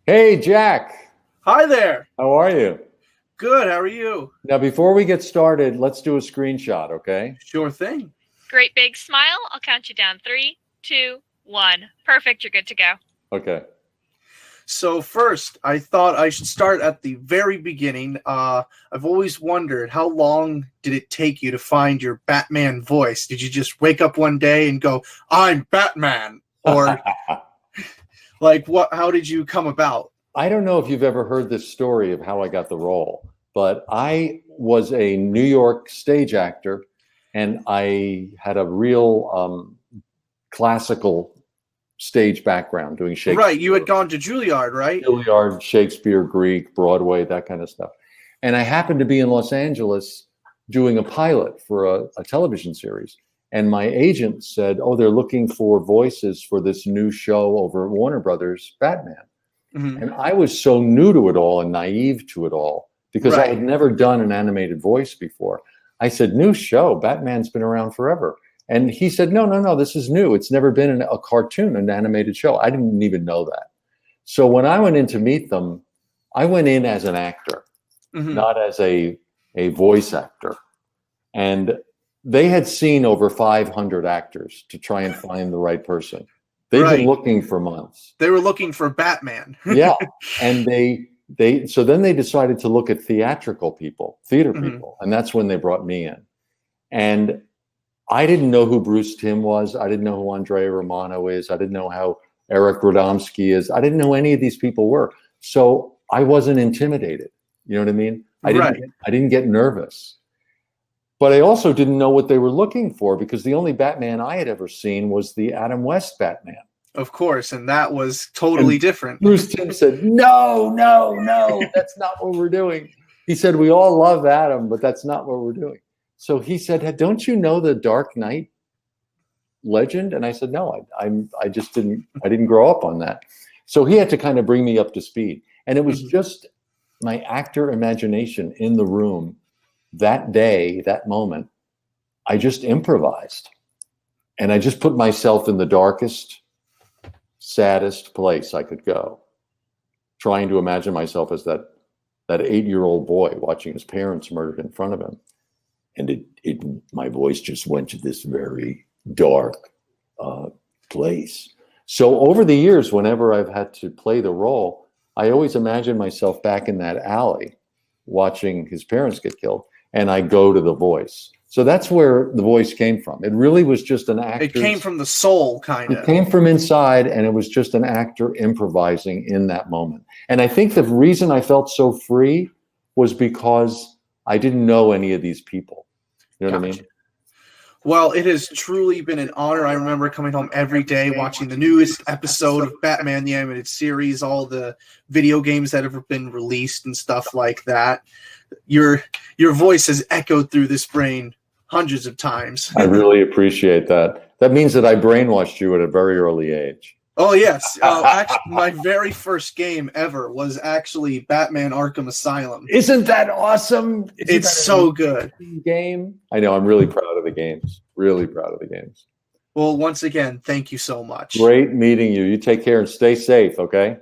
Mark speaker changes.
Speaker 1: Hey, Jack.
Speaker 2: Hi there.
Speaker 1: How are you?
Speaker 2: Good. How are you?
Speaker 1: Now, before we get started, let's do a screenshot, okay?
Speaker 2: Sure thing.
Speaker 3: Great big smile. I'll count you down. 3, 2, 1. Perfect. You're good to go.
Speaker 1: Okay.
Speaker 2: So first, I thought I should start at the very beginning. I've always wondered, how long did it take you to find your Batman voice? Did you just wake up one day and go, "I'm Batman"? Or like what? How did you come about?
Speaker 1: I don't know if you've ever heard this story of how I got the role, but I was a New York stage actor, and I had a real classical stage background doing Shakespeare.
Speaker 2: Right, you had gone to Juilliard, right?
Speaker 1: Juilliard, Shakespeare, Greek, Broadway, that kind of stuff. And I happened to be in Los Angeles doing a pilot for a television series. And my agent said, "Oh, they're looking for voices for this new show over at Warner Brothers, Batman."
Speaker 2: Mm-hmm.
Speaker 1: And I was so new to it all and naive to it all because
Speaker 2: Right.
Speaker 1: I had never done an animated voice before. I said, "New show, Batman's been around forever." And he said, no, this is new. It's never been a cartoon, an animated show. I didn't even know that. So when I went in to meet them, I went in as an actor,
Speaker 2: Mm-hmm.
Speaker 1: not as a voice actor. And they had seen over 500 actors to try and find the right person. They've
Speaker 2: Right.
Speaker 1: been looking for months.
Speaker 2: They were looking for Batman.
Speaker 1: Yeah. And so then they decided to look at theatrical people, theater
Speaker 2: Mhm.
Speaker 1: people. And that's when they brought me in. And I didn't know who Bruce Timm was. I didn't know who Andrea Romano is. I didn't know how Eric Radomski is. I didn't know any of these people were. So I wasn't intimidated. You know what I mean? I didn't get nervous. But I also didn't know what they were looking for because the only Batman I had ever seen was the Adam West Batman.
Speaker 2: Of course, and that was totally different.
Speaker 1: Bruce Timm said, no, that's not what we're doing. He said, "We all love Adam, but that's not what we're doing." So he said, "Hey, don't you know the Dark Knight legend?" And I said, "No, I just didn't grow up on that." So he had to kind of bring me up to speed. And it was
Speaker 2: Mhm.
Speaker 1: just my actor imagination in the room that day, that moment. I just improvised. And I just put myself in the darkest, saddest place I could go, trying to imagine myself as that 8-year-old boy watching his parents murdered in front of him. And my voice just went to this very dark place. So over the years, whenever I've had to play the role, I always imagine myself back in that alley watching his parents get killed, and I go to the voice. So that's where the voice came from. It really was just an actor.
Speaker 2: It came from the soul, kind
Speaker 1: It
Speaker 2: of.
Speaker 1: came from inside, and it was just an actor improvising in that moment. And I think the reason I felt so free was because I didn't know any of these people. You know what I mean?
Speaker 2: Well, it has truly been an honor. I remember coming home every day watching the newest episode of Batman the Animated Series, all the video games that have been released and stuff like that. Your voice has echoed through this brain hundreds of times.
Speaker 1: I really appreciate that. That means that I brainwashed you at a very early age.
Speaker 2: Oh, yes. Actually, my very first game ever was actually Batman Arkham Asylum.
Speaker 1: Isn't that awesome?
Speaker 2: It's so good.
Speaker 1: Game. I know. I'm really proud of the games. Really proud of the games.
Speaker 2: Well, once again, thank you so much.
Speaker 1: Great meeting you. You take care and stay safe, okay?